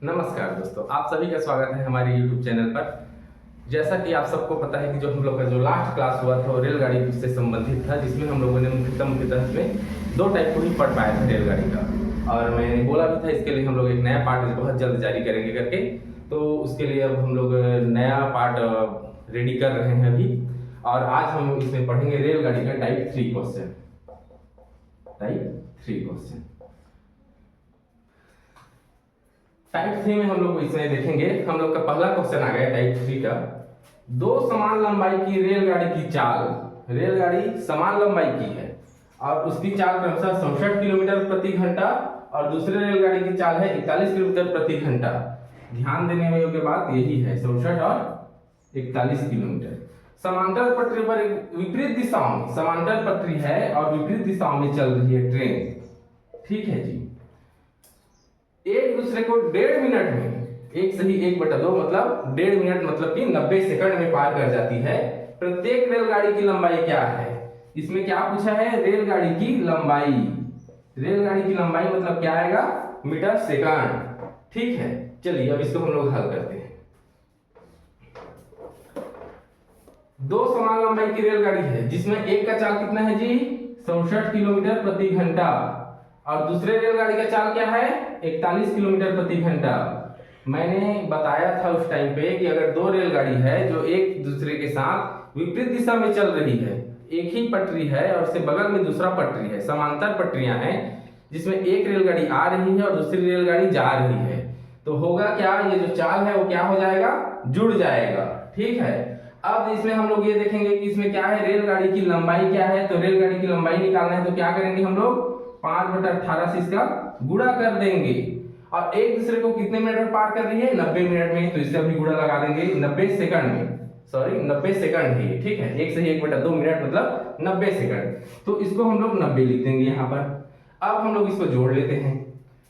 नमस्कार दोस्तों, आप सभी का स्वागत है हमारे YouTube चैनल पर। जैसा कि आप सबको पता है कि जो हम लोग का जो लास्ट क्लास हुआ था वो रेलगाड़ी से संबंधित था, जिसमें हम लोगों ने मुख्यतः इसमें दो टाइप को ही पढ़ पाया था रेलगाड़ी का। और मैंने बोला भी था इसके लिए हम लोग एक नया पार्ट बहुत जल्द जारी करेंगे करके। तो उसके लिए अब हम लोग नया पार्ट रेडी कर रहे हैं अभी। और आज हम इसमें पढ़ेंगे रेलगाड़ी का टाइप 3 क्वेश्चन। टाइप 3 में हम लोग इसमें देखेंगे, हम लोग का पहला क्वेश्चन आ गया टाइप 3 का। दो समान लंबाई की रेलगाड़ी की चाल, रेलगाड़ी समान लंबाई की है और उसकी चाल क्रमशः 67 किलोमीटर प्रति घंटा और दूसरे रेलगाड़ी की चाल है 41 किलोमीटर प्रति घंटा। ध्यान देने में योग्य बात यही है, 67 और 41 किलोमीटर। समांतर पटरी पर एक विपरीत दिशाओं में, समांतर पटरी है और विपरीत दिशाओं में चल रही है ट्रेन। ठीक है जी। एक दूसरे को 1.5 मिनट में, एक सही 1/2 मतलब 1.5 मिनट मतलब कि 90 सेकंड में पार कर जाती है। प्रत्येक रेलगाड़ी की लंबाई क्या है? इसमें क्या पूछा है? रेलगाड़ी की लंबाई। रेलगाड़ी की लंबाई मतलब क्या आएगा? Metre second. ठीक है, चलिए अब इसको हम लोग हल करते हैं। दो समान लंबाई की रेलगाड़ी है जिसमें एक का चाल कितना है जी? 67 किलोमीटर प्रति घंटा और दूसरे रेलगाड़ी का चाल क्या है? 41 किलोमीटर प्रति घंटा। मैंने बताया था उस टाइम पे कि अगर दो रेलगाड़ी है जो एक दूसरे के साथ विपरीत दिशा में चल रही है, एक ही पटरी है और उसके बगल में दूसरा पटरी है, समांतर पटरियां हैं जिसमें एक रेलगाड़ी आ रही है और दूसरी रेलगाड़ी जा रही है, तो होगा क्या? ये जो चाल है वो क्या हो जाएगा? जुड़ जाएगा। ठीक है, अब इसमें हम लोग ये देखेंगे कि इसमें क्या है, रेलगाड़ी की लंबाई क्या है। तो रेलगाड़ी की लंबाई निकालना है तो क्या करेंगे हम लोग? 5/18 से इसका गुणा कर देंगे। और एक दूसरे को कितने मिनट में पार कर रही है? 90 मिनट में, तो इससे भी गुणा लगा देंगे 90 सेकंड में। सॉरी 90 सेकंड है, ठीक है। एक सही 1/2 मिनट मतलब 90 सेकंड। तो इसको हम लोग 90 लिख देंगे यहाँ पर। अब हम लोग इसको जोड़ लेते हैं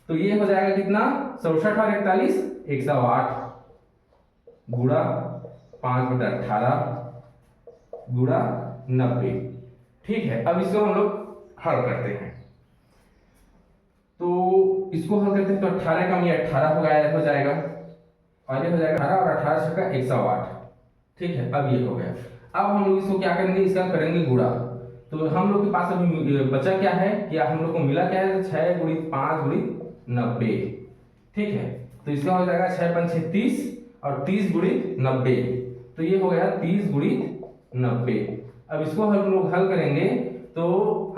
तो ये हो जाएगा कितना? 67 और 41 108 गुणा 5/18 गुणा 90। ठीक है, अब इसको हम लोग हल करते हैं। तो इसको हल करते हैं तो 18 का ये 18 हो जाएगा और ये हो जाएगा 18 और 18 छक्का 108। ठीक है, अब ये हो गया। अब हम लोग इसको क्या करेंगे? इसका करेंगे गुणा। तो हम लोग के पास अभी बचा क्या है? क्या हम लोग को मिला क्या है? 6 × 5 × 90। ठीक है, तो इसका हो जाएगा 6 × 5 = 30 और 30 × 90, तो ये हो गया 30 × 90। अब इसको हम लोग हल करेंगे तो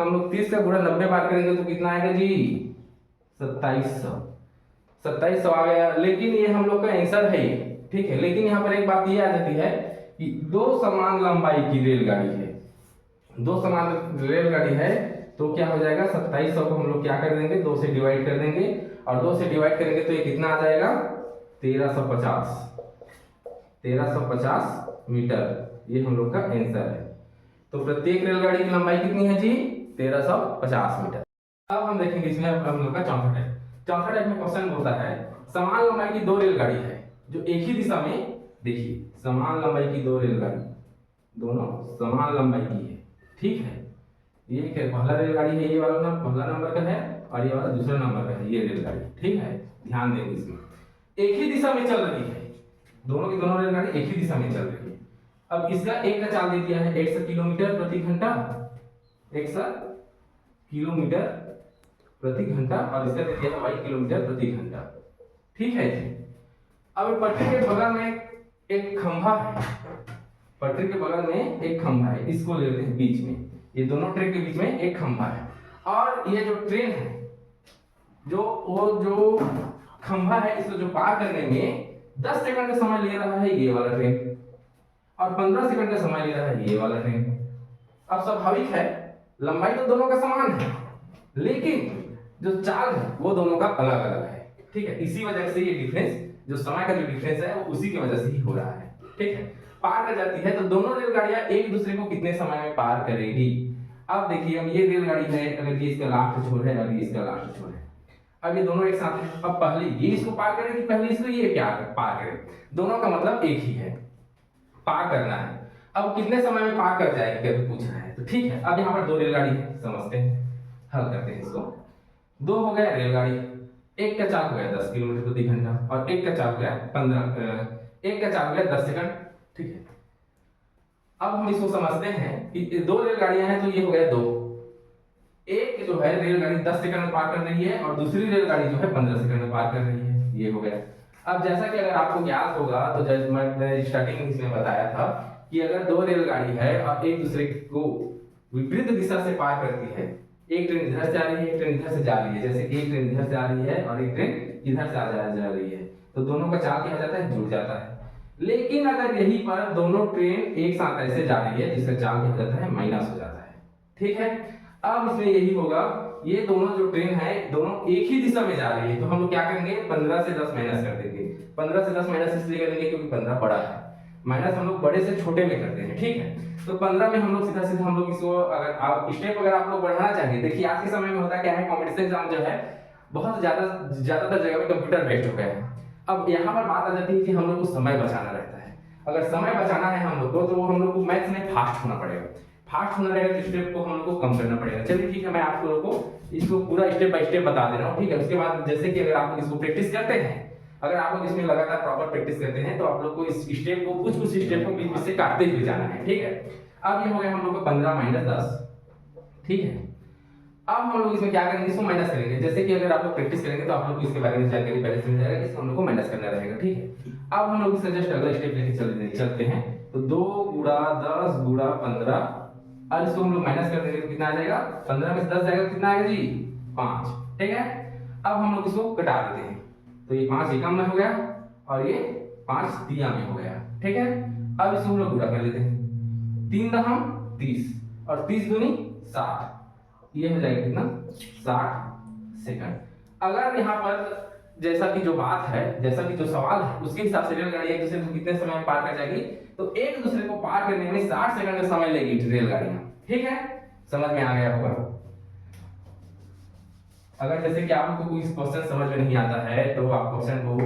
हम लोग 30 का गुणा 90 बार करेंगे तो कितना आएगा जी? 2700 आ गया। लेकिन ये हम लोग का आंसर है ये। ठीक है, लेकिन यहाँ पर एक बात ये आ जाती है कि दो समान लंबाई की रेलगाड़ी है, दो समान रेलगाड़ी है तो क्या हो जाएगा? 2700 को हम लोग क्या कर देंगे? 2 से डिवाइड कर देंगे और 2 से डिवाइड करेंगे तो ये कितना आ जाएगा? 1350 मीटर। ये हम लोग का आंसर है। तो प्रत्येक रेलगाड़ी की लंबाई कितनी है जी? 1350 मीटर। अब हम देखेंगे इसमें हम लोग का चौथा टाइप में क्वेश्चन होता है, समान लंबाई की दो रेलगाड़ी है जो एक ही दिशा में, देखिए समान लंबाई की दो रेलगाड़ी, दोनों समान लंबाई की है। ठीक है, ये पहला रेलगाड़ी है, ये वाला ना पहला नंबर का है और ये वाला दूसरा नंबर का है, ये रेलगाड़ी। ठीक है, ध्यान देंगे इसमें एक ही दिशा में चल रही है, दोनों की दोनों रेलगाड़ी एक ही दिशा में चल रही है। अब इसका एक का चाल दे दिया है 100 किलोमीटर प्रति घंटा, 100 किलोमीटर प्रति घंटा और इसका दे दिया है 22 किलोमीटर प्रति घंटा। ठीक है जी। अब पटरी के बगल में एक खंभा है, पटरी के बगल में एक खंभा है, इसको ले लेते हैं बीच में। ये दोनों ट्रेन के बीच में एक खंभा है और ये जो ट्रेन है, जो खंभा है, इसको जो पार करने में 10 सेकंड का समय ले रहा है ये वाला ट्रेन और 15 सेकंड का समय ले रहा है ये वाला ट्रेन। अब स्वाभाविक है लंबाई तो दोनों का समान है, लेकिन जो चाल है वो दोनों का अलग अलग है। ठीक है, इसी वजह से ये डिफरेंस, जो समय का जो डिफरेंस है वो उसी की वजह से ही हो रहा है। ठीक है, पार कर जाती है तो दोनों रेलगाड़ियां एक दूसरे को कितने समय में पार करेगी? अब देखिए, अब ये रेलगाड़ी है, अगर ये इसका लास्ट छोर है और ये इसका लास्ट छोर है, अब ये दोनों एक साथ है। अब पहले ये इसको पार करेगी, पहले इसको ये क्या पार करे, दोनों का मतलब एक ही है, पार करना है। अब कितने समय में पार कर जाएगी करके पूछना है। तो ठीक है, अब यहाँ पर दो रेलगाड़ी है, समझते हैं, हल करते हैं इसको। दो हो गया रेलगाड़ी, एक का चाल हो गया 10 किलोमीटर प्रति घंटा और एक का चाल हो गया 15, एक का चाल हो गया 10 सेकंड। ठीक है, अब हम इसको समझते हैं कि दो रेलगाड़ियां हैं, तो ये हो गया दो। एक जो है रेलगाड़ी 10 सेकंड में पार कर रही है और दूसरी रेलगाड़ी जो है 15 सेकंड में पार कर रही है, ये हो गया। अब जैसा कि अगर आपको ज्ञात होगा तो जैसे मैंने स्टार्टिंग में इसमें बताया था कि अगर दो रेलगाड़ी है और एक दूसरे को विपरीत दिशा से पार करती है, एक ट्रेन इधर से आ रही है, एक ट्रेन इधर से जा रही है, जैसे एक ट्रेन इधर से आ रही है और एक ट्रेन इधर से जा रही है, तो दोनों का चाल क्या हो जाता है, जुड़ जाता है। लेकिन अगर यहीं पर दोनों ट्रेन एक साथ ऐसे जा रही है, जिसका चाल क्या हो जाता है, माइनस हो जाता है। ठीक है, अब इसमें यही होगा, ये दोनों जो ट्रेन है दोनों एक ही दिशा में जा रही है, तो हम लोग क्या करेंगे, 15 से 10 माइनस कर देंगे। 15 से 10 माइनस इसलिए करेंगे क्योंकि 15 बड़ा है, माइनस हम लोग बड़े से छोटे में करते हैं। ठीक है, तो 15 में हम लोग सीधा सीधा हम लोग इसको अगर आप स्टेप अगर आप लोग बढ़ाना चाहिए, देखिए आज के समय में होता क्या है, कॉम्पिटिशन एग्जाम जो है बहुत ज्यादातर जगह में कंप्यूटर बेस्ड हो गया है। अब यहाँ पर बात आ जाती है कि हम लोग को समय बचाना रहता है। अगर समय बचाना है हम लोग को, तो हम लोग को मैथ्स में फास्ट होना पड़ेगा। फास्ट होना रहेगा तो स्टेप को हम लोग को कम करना पड़ेगा। चलिए ठीक है, मैं आप लोगों को इसको पूरा स्टेप बाय स्टेप बता दे रहा हूँ। ठीक है, उसके बाद जैसे कि अगर आप लोग इसको प्रैक्टिस करते हैं, अगर आप लोग इसमें लगातार प्रॉपर प्रैक्टिस करते हैं, तो आप लोग को इस स्टेप को कुछ स्टेप को बीच से काटते हुए जाना है। ठीक है, अब ये हो गया हम लोग को 15 माइनस 10। ठीक है, अब हम लोग इसमें क्या करेंगे, इसको माइनस करेंगे। जैसे कि अगर आप लोग प्रैक्टिस करेंगे तो आप लोग को इसके बारे में जानकारी पहले से मिल जाएगा, इसको हम लोग को माइनस करना रहेगा। ठीक है, अब हम लोग इसका जस्ट अगला स्टेप लेके चलते हैं, तो 2 गुणा 10 गुणा 15, और इसको हम लोग माइनस कर देंगे तो कितना आ जाएगा, 15 में से 10 जाएगा, कितना आएगा जी, 5। ठीक है, अब हम लोग इसको घटा देते हैं, तो ये 5 एकम में हो गया और ये 5 तिया में हो गया। ठीक है, अब इसको हम लोग गुणा कर लेते हैं, 3 दहम 30 और 30 दूनी 60, ये हो जाएगा कितना, 60 सेकंड। अगर यहाँ पर जैसा कि जो बात है, जैसा कि जो सवाल है, उसके हिसाब से रेलगाड़ी एक दूसरे को कितने समय में पार कर जाएगी, तो एक दूसरे को पार करने में 60 सेकंड का समय लेगी रेलगाड़ियां। ठीक है, समझ में आ गया होगा। अगर जैसे कि आपको कोई क्वेश्चन समझ में नहीं आता है तो आप क्वेश्चन को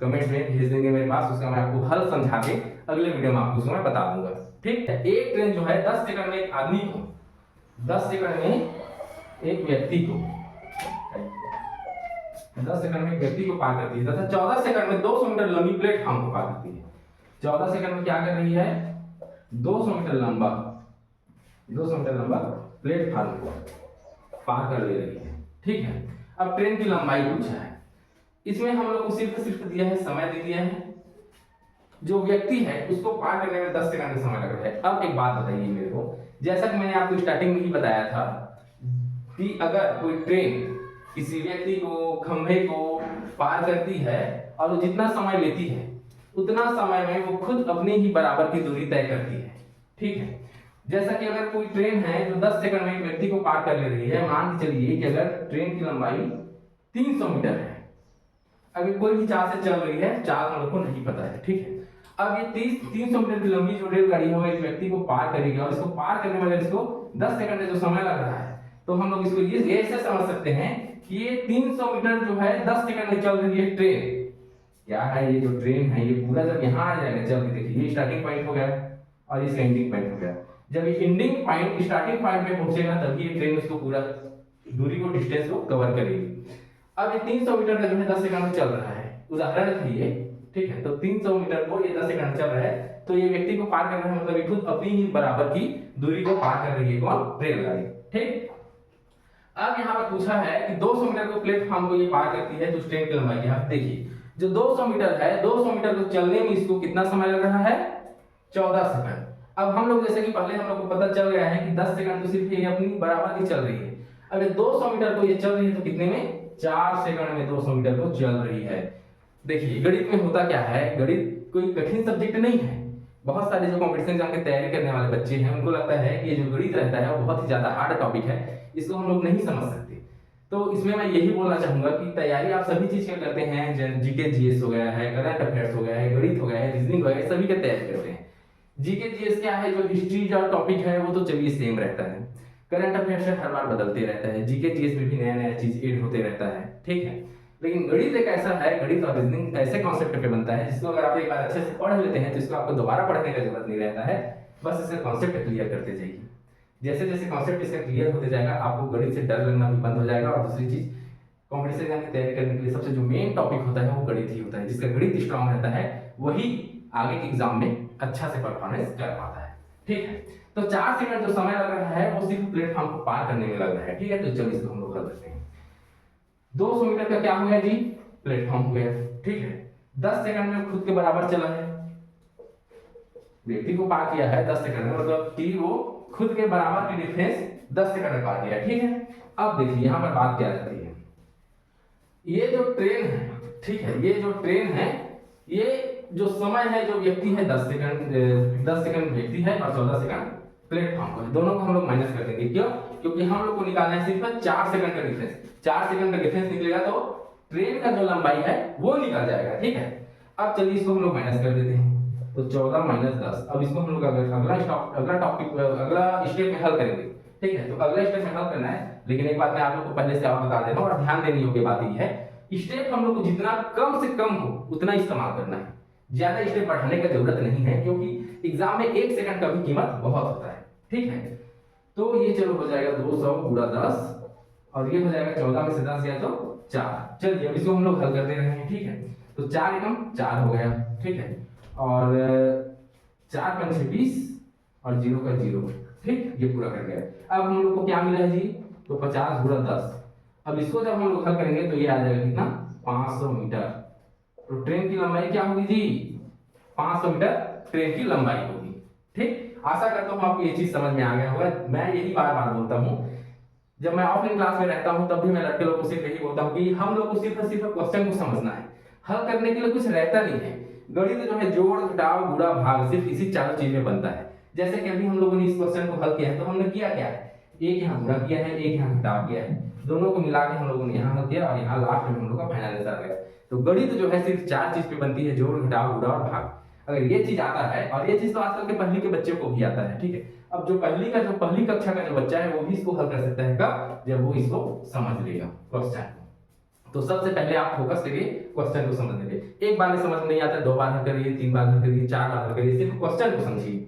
कमेंट में भेज देंगे मेरे पास, उसका मैं आपको हल समझा के अगले वीडियो में आपको उसको मैं बता दूंगा। ठीक है, एक ट्रेन जो है 10 सेकंड में एक आदमी को, 10 सेकंड में एक व्यक्ति को, 10 सेकंड में एक व्यक्ति को पार करती है तथा 14 सेकंड में 200 मीटर लंबी प्लेटफॉर्म को पार करती है। 14 सेकंड में क्या कर रही है, 200 मीटर लंबा प्लेटफॉर्म को पार कर ले रही है। ठीक है, अब ट्रेन की लंबाई पूछा है, इसमें हम लोग को सिर्फ दिया है, समय दे दिया है, जो व्यक्ति है उसको पार करने में 10 सेकंड का समय लग रहा है। अब एक बात बताइए मेरे को, जैसा कि मैंने आपको स्टार्टिंग में ही बताया था कि अगर कोई ट्रेन किसी व्यक्ति को, खंभे को पार करती है और वो जितना समय लेती है उतना समय में वो खुद अपनी ही बराबर की दूरी तय करती है। ठीक है, जैसा कि अगर कोई ट्रेन है जो 10 सेकंड में एक व्यक्ति को पार कर ले रही है, मान के चलिए कि अगर ट्रेन की लंबाई 300 मीटर है, अगर कोई भी चाल से चल रही है, चाल हम लोग को नहीं पता है। ठीक है, अब ये 300 मीटर की लंबी जो रेलगाड़ी है वो एक व्यक्ति को पार करेगी और इसको पार करने में अगर इसको 10 सेकंड का जो समय लग रहा है, तो हम लोग इसको ये ऐसे समझ सकते हैं कि ये 300 मीटर जो है 10 सेकंड में चल रही है ट्रेन। क्या है, ये जो ट्रेन है ये पूरा जब यहाँ आ जाएगा, चल के देखिए, ये स्टार्टिंग पॉइंट हो गया और इसका एंडिंग पॉइंट हो गया। जब ये एंडिंग पॉइंट स्टार्टिंग पॉइंट पे पहुंचेगा तभी ये ट्रेन उसको पूरा दूरी को, डिस्टेंस को कवर करेगी। अब ये 300 मीटर का जो है 10 सेकंड में चल रहा है, उदाहरण के लिए। ठीक है, तो 300 मीटर को ये 10 सेकंड चल रहा है, तो ये व्यक्ति को पार कर रहा है, मतलब ये खुद अपनी ही बराबर की दूरी को पार कर रही है, कौन, रेलगाड़ी। ठीक, अब यहाँ पर पूछा है कि 200 मीटर को प्लेटफॉर्म को ये पार करती है, तो ट्रेन की लंबाई क्या है, देखिए जो 200 मीटर है, 200 मीटर को चलने में इसको कितना समय लग रहा है, 14 सेकंड। अब हम लोग जैसे कि पहले हम लोग को पता चल गया है कि 10 सेकंड तो सिर्फ ये अपनी बराबर की चल रही है। अब ये 200 मीटर को ये चल रही है तो कितने में, 4 सेकंड में 200 मीटर को चल रही है। देखिए गणित में होता क्या है, गणित कोई कठिन सब्जेक्ट नहीं है। बहुत सारे जो कॉम्पिटिशन एग्जाम की तैयारी करने वाले बच्चे हैं उनको लगता है कि ये जो गणित रहता है वो बहुत ही ज्यादा हार्ड टॉपिक है, इसको हम लोग नहीं समझ सकते। तो इसमें मैं यही बोलना चाहूंगा कि तैयारी आप सभी चीज का करते हैं, जीके जीएस हो गया है, करंट अफेयर्स हो गया है, गणित हो गया है, रीजनिंग हो गया है, सभी का तैयारी करते हैं। जीके जीएस क्या है, जो हिस्ट्री जो टॉपिक है वो तो चलिए सेम रहता है, करंट अफेयर्स हर बार बदलते रहता है, जीके जीएस में भी नया नया चीज ऐड होते रहता है। ठीक है, लेकिन गणित एक ऐसा है, गणित और रीजनिंग ऐसे कॉन्सेप्ट पे बनता है जिसको अगर आप एक बार अच्छे से पढ़ लेते हैं तो इसको आपको दोबारा पढ़ने का जरूरत नहीं रहता है, बस इसका कॉन्सेप्ट क्लियर करते जाइए। जैसे जैसे कॉन्सेप्ट इसका क्लियर होते जाएगा आपको गणित से डर लगना भी बंद हो जाएगा, और दूसरी चीज कॉम्पिटिशन एग्जाम की तैयारी करने के लिए सबसे जो मेन टॉपिक होता है वो गणित ही होता है। जिसका गणित स्ट्रांग रहता है वही आगे के एग्जाम में अच्छा से परफॉर्मेंस कर पाता है। ठीक है, तो 4 सेकंड जो समय लग रहा है वो सिर्फ प्लेटफॉर्म को पार करने में लग रहा है। ठीक है, तो चलिए इसको हम लोग हल करते हैं। 200 मीटर का क्या हो गया जी, प्लेटफॉर्म हो गया। ठीक है, 10 सेकंड में खुद के बराबर चला है, व्यक्ति को पार किया है 10 सेकंड में, मतलब कि वो खुद के बराबर की डिफरेंस 10 सेकंड में पार किया। ठीक है, अब देखिए यहाँ पर बात क्या जाती है, ये जो ट्रेन है, ठीक है, ये जो ट्रेन है, ये जो समय है जो व्यक्ति है 10 सेकंड व्यक्ति है और 14 सेकंड प्लेटफॉर्म को है। दोनों को हम लोग माइनस कर देंगे। क्यों? क्योंकि हम लोग को निकालना है सिर्फ 4 सेकंड का डिफरेंस। 4 सेकंड का डिफरेंस निकलेगा तो ट्रेन का जो लंबाई है वो निकल जाएगा। ठीक है, अब चलिए इसको हम लोग माइनस कर देते हैं, तो 14 माइनस 10। अब इसको हम लोग अगला स्टेप में हल करेंगे। ठीक है, तो अगला स्टेप में हल करना है, लेकिन एक बात मैं आप लोग को पहले से और बता दे रहा हूं और ध्यान देने योग्य बात ये है, स्टेप हम लोग को जितना कम से कम हो उतना इस्तेमाल करना है। ज्यादा स्टेप बढ़ाने की जरूरत नहीं है, क्योंकि एग्जाम में 1 सेकंड का भी कीमत बहुत होता है। ठीक है, तो ये चलो हो जाएगा 200 गुणा 10 और ये हो जाएगा 14 में से 10 गया तो 4। चलिए अब इसको हम लोग हल कर दे रहे हैं। ठीक है, तो 4 एकम 4 हो गया। ठीक है, और 4 पंचे 20 और 0 का 0। ठीक, ये पूरा कर गया। अब हम लोग को क्या मिला है जी, तो 50 गुणा 10। अब इसको जब हम लोग हल करेंगे तो ये आ जाएगा कितना, 500 मीटर। तो ट्रेन की लंबाई क्या होगी जी, 500 मीटर ट्रेन की लंबाई होगी। ठीक, आशा करता हूँ आपको ये चीज समझ में आ गया होगा। मैं यही बार बार बोलता हूँ, जब मैं ऑफलाइन क्लास में रहता हूँ तब भी मैं लड़के लोगों को सिर्फ यही बोलता हूँ कि हम लोग को सिर्फ क्वेश्चन को समझना है, हल करने के लिए कुछ रहता नहीं है। गणित जो है जोड़ घटाव गुणा भाग सिर्फ इसी 4 चीज में बनता है। जैसे कि अभी हम लोगों ने इस क्वेश्चन को हल किया है, तो हमने किया क्या है, एक यहाँ गुणा किया है, एक यहाँ घटाव किया है, दोनों को मिला के हम लोगों ने यहाँ हल किया और यहाँ लास्ट में हम लोग का फाइनल आंसर आ गया। तो गणित जो है सिर्फ 4 चीज पे बनती है, जोड़ घटाव गुणा और भाग। अगर ये चीज आता है, और ये चीज तो आजकल के पहली के बच्चे को भी आता है। ठीक है, अब जो पहली कक्षा का जो बच्चा है वो भी इसको हल कर सकता है, कब, जब वो इसको समझ लेगा क्वेश्चन। तो सबसे पहले आप फोकस करिए क्वेश्चन को समझने पे। एक बार में समझ नहीं आता, 2 बार हल करिए, 3 बार हल करिए, 4 बार हल करिए, सिर्फ क्वेश्चन को समझिए।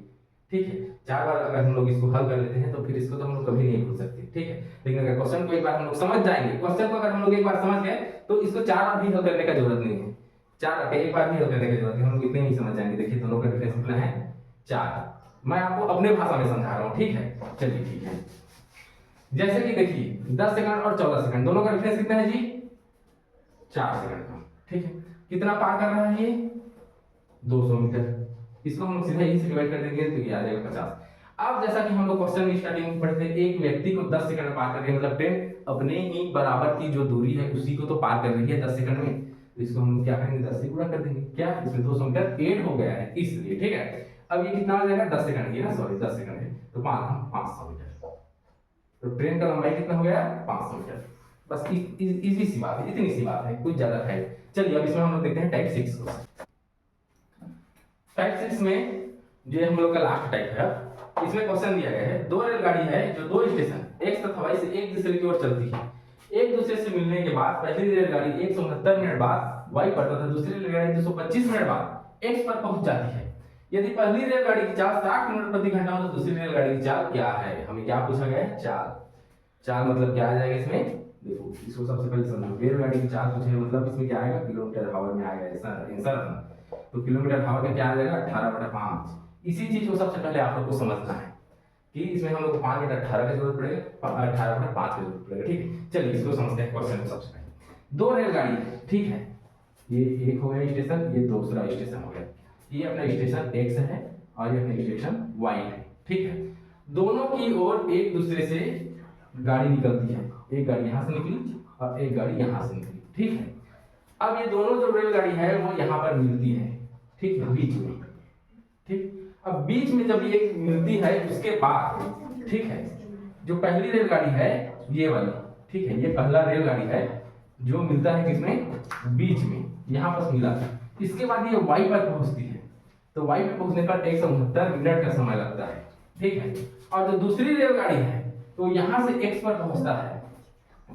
ठीक है, 4 बार अगर हम लोग इसको हल कर लेते हैं तो फिर इसको तो हम लोग कभी नहीं भूल सकते। ठीक है, लेकिन अगर क्वेश्चन को एक बार हम लोग समझ जाएंगे, क्वेश्चन को अगर हम लोग एक बार समझ गए तो इसको 4 बार भी हल करने का जरूरत नहीं है। 4 एक बार भी हल करने की जरूरत नहीं, हम लोग इतने ही समझ जाएंगे। देखिए दोनों का डिफरेंस कितना है, 4। मैं आपको अपने भाषा में समझा रहा हूँ। ठीक है, चलिए ठीक है। जैसे कि देखिए 10 सेकंड और 14 सेकंड दोनों का डिफरेंस कितना है जी, 4 सेकंड का। ठीक है, कितना पार कर रहा है ये, 200 मीटर। इसको हम सीधा यही से डिवाइड कर देंगे तो ये आ जाएगा 50। अब जैसा कि हम लोग क्वेश्चन में स्टार्टिंग में पढ़े थे, एक व्यक्ति को 10 सेकंड में पार कर रही है, मतलब ट्रेन अपने ही बराबर की जो दूरी है उसी को तो पार कर रही है 10 सेकंड में। तो इसको हम क्या करेंगे, 10 से गुणा कर देंगे। क्या, इसमें 200 मीटर ऐड हो गया है इसलिए। ठीक है, अब ये कितना आ जाएगा, 10 सेकंड की ना, सॉरी 10 सेकंड है तो 500 मीटर। तो ट्रेन का लंबाई कितना हो गया, 500 मीटर। बस इजी सी बात है, इतनी सी बात है, कुछ ज्यादा है। चलिए अब इसमें हम लोग देखते हैं टाइप 6 को। टाइप 6 में जो हम लोग का लास्ट टाइप है, इसमें क्वेश्चन दिया गया है, 2 रेलगाड़ी है जो 2 स्टेशन एक्स तथा वाई से एक दूसरे की ओर चलती है। एक दूसरे से मिलने के बाद पहली रेलगाड़ी 169 मिनट बाद वाई पर तथा दूसरी रेलगाड़ी 225 मिनट बाद एक्स पर पहुंच जाती है। यदि पहली रेलगाड़ी की चाल 60 किलोमीटर प्रति घंटा हो तो दूसरी रेलगाड़ी की चाल क्या है। हमें क्या पूछा गया है, चाल मतलब क्या आ जाएगा इसमें, देखो इसको सबसे पहले समझो। रेलगाड़ी की चाल पूछे मतलब इसमें क्या आएगा, किलोमीटर आवर में आएगा ऐसा आंसर। तो किलोमीटर आवर में क्या आ जाएगा, 18/5। इसी चीज को सबसे पहले आप लोग को समझना है कि इसमें हम लोग को 5/18 की जरूरत पड़ेगा, 18/5 की जरूरत पड़ेगा। ठीक है, चलिए इसको समझते हैं क्वेश्चन को। सबसे पहले 2 रेलगाड़ी है, ठीक है, ये एक हो गया स्टेशन, ये दूसरा स्टेशन हो गया। ये अपना स्टेशन एक्स है और ये अपना स्टेशन वाई है। ठीक है, दोनों की ओर एक दूसरे से गाड़ी निकलती है, एक गाड़ी यहाँ से निकली और एक गाड़ी यहाँ से निकली। ठीक है, अब ये दोनों जो रेलगाड़ी है वो यहाँ पर मिलती है। ठीक है, बीच में। ठीक, अब बीच में जब ये मिलती है उसके बाद, ठीक है, जो पहली रेलगाड़ी है ये वाली, ठीक है, ये पहला रेलगाड़ी है जो मिलता है किसमें, बीच में, यहाँ पर मिला। इसके बाद ये वाई पर पहुंचती है, तो वाई पर पहुंचने पर 169 मिनट का समय लगता है। ठीक है, और जो दूसरी रेलगाड़ी है तो यहाँ से एक्स पर पहुंचता है।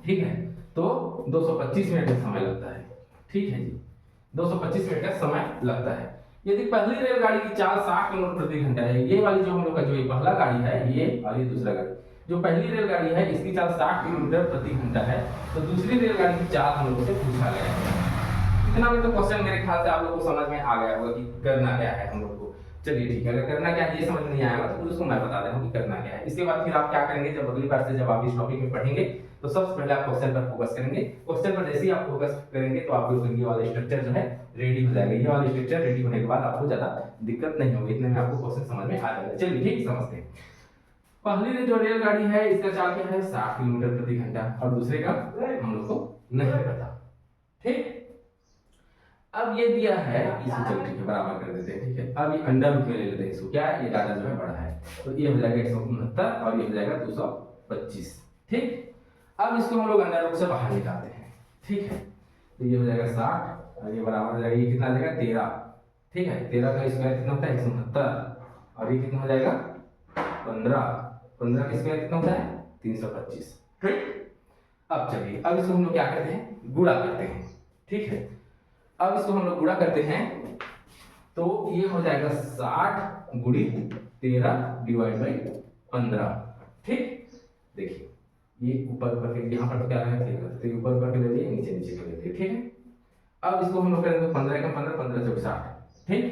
ठीक है, तो 225 मिनट का समय लगता है। ठीक है जी, 225 मिनट का समय लगता है। यदि पहली रेलगाड़ी की चाल 60 किलोमीटर प्रति घंटा है, ये वाली जो हम लोग का जो ये पहला गाड़ी है ये और ये दूसरा गाड़ी, जो पहली रेलगाड़ी है इसकी चाल 60 किलोमीटर प्रति घंटा है, तो दूसरी रेलगाड़ी की चाल हम लोगों से पूछा गया है। इतना में तो क्वेश्चन मेरे ख्याल से आप लोगों को समझ में आ गया होगा कि करना क्या है हम लोग को। चलिए ठीक है, अगर करना क्या है ये समझ में नहीं आएगा तो उसको मैं बता देता हूँ कि करना क्या है। इसके बाद फिर आप क्या करेंगे, जब अगली बार से जब आप इस टॉपिक में पढ़ेंगे तो सबसे पहले आप क्वेश्चन पर फोकस करेंगे। क्वेश्चन पर जैसे ही आप फोकस करेंगे तो आपको ये वाला स्ट्रक्चर जो है रेडी हो जाएगा। ये वाला स्ट्रक्चर रेडी होने के बाद आपको ज्यादा दिक्कत नहीं होगी, इतने में आपको क्वेश्चन समझ में आ जाएगा। चलिए ठीक, समझते हैं। पहली जो रेलगाड़ी है इसका चाल क्या है 60 किलोमीटर प्रति घंटा, और दूसरे का हम लोग को नहीं पता। ठीक, अब ये दिया है इसे, चलो ठीक है बराबर कर देते हैं। ठीक है, अब ये अंडर रूट में ले लेते हैं इसको, क्या है ये डाटा जो है बड़ा है, तो ये हो जाएगा 169 और ये हो जाएगा 225। ठीक, अब इसको हम लोग अंडर रूट से बाहर निकालते हैं। ठीक है, तो ये हो जाएगा 60 और ये बराबर हो जाएगा, ये कितना आ जाएगा 13। ठीक है, 13 का स्क्वायर कितना होता है 169, और ये कितना हो जाएगा 15, 15 का स्क्वायर कितना होता है 325। ठीक, अब चलिए अब इसको हम लोग क्या करते हैं, गुणा करते हैं। ठीक है, अब इसको हम लोग गुणा करते हैं तो ये हो जाएगा 60 गुणी 13 डिवाइड बाई 15। ठीक, देखिए ये ऊपर ऊपर के यहाँ पर तो क्या है तो ऊपर ऊपर के ले लिए, नीचे नीचे के ले लिए। ठीक है, अब इसको हम लोग करेंगे 15 का 15, 15 चौक 60। ठीक,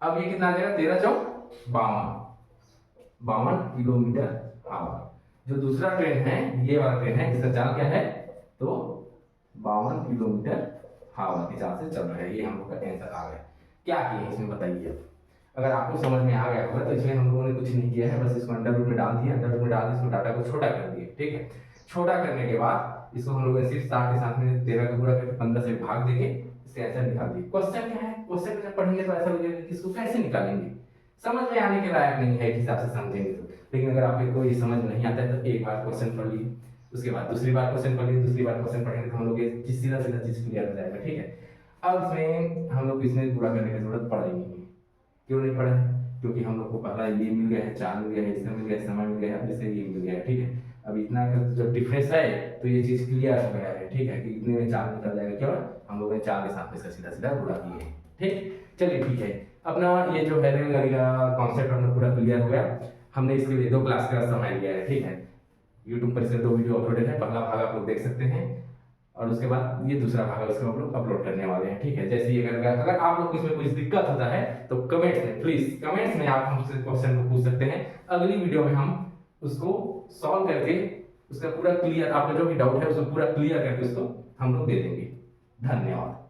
अब ये कितना आ जाएगा 13 चौक 52 किलोमीटर आवर। जो दूसरा ट्रेन है ये वाला ट्रेन है, इसका चाल क्या है तो 52 किलोमीटर आवर के हिसाब से चल रहा है। ये हम लोग का आंसर आ गया। क्या किए इसमें बताइए। अगर आपको समझ में आ गया होगा तो इसमें हम लोगों ने कुछ नहीं किया है, बस इसको अंडर रूट में डाल दिया, अंडर रूट में डाल इसको डाटा को छोटा कर दिए। ठीक है, छोटा करने के बाद इसको हम लोग सिर्फ 60 के साथ में 13 का गुणा करके 15 से भाग देके इसका आंसर निकाल दिए। क्वेश्चन क्या है, क्वेश्चन को जब पढ़ेंगे तो ऐसा लगेगा कि इसको कैसे निकालेंगे, समझ में आने के लायक नहीं है एक हिसाब से समझेंगे तो। लेकिन अगर आपको ये समझ नहीं आता है तो एक बार क्वेश्चन पढ़ लिए, उसके बाद दूसरी बार क्वेश्चन पढ़िए, दूसरी बार क्वेश्चन पढ़ेंगे तो हम लोग ये सीधा सीधा चीज क्लियर हो जाएगा। ठीक है, अब इसमें हम लोग इसमें गुणा करने की जरूरत पड़ ही नहीं है। क्यों नहीं पड़ा है, क्योंकि हम लोग को पहला ये मिल गया है, चार मिल गया है, इसका मिल गया है, समय मिल गया है, अब इसे ये मिल गया है। ठीक है, अब इतना का जब डिफरेंस है तो ये चीज क्लियर हो गया है। ठीक है, कि इतने में 4 निकल जाएगा, क्यों हम लोगों ने 4 के साथ में इसका सीधा सीधा गुणा किए। ठीक, चलिए ठीक है, अपना ये जो है रेलगाड़ी का कॉन्सेप्ट हमने पूरा क्लियर हो गया। हमने इसके लिए 2 क्लास का समय लिया है। ठीक है, यूट्यूब पर इसके 2 वीडियो अपलोडेड है, पहला भाग आप लोग देख सकते हैं और उसके बाद ये दूसरा भाग है उसको हम लोग अपलोड करने वाले हैं। ठीक है, जैसे ही अगर आप लोग को इसमें कुछ दिक्कत होता है तो कमेंट्स में प्लीज कमेंट्स में आप हमसे क्वेश्चन को पूछ सकते हैं। अगली वीडियो में हम उसको सॉल्व करके उसका पूरा क्लियर, आपका जो भी डाउट है उसको पूरा क्लियर करके उसको हम लोग दे देंगे। धन्यवाद।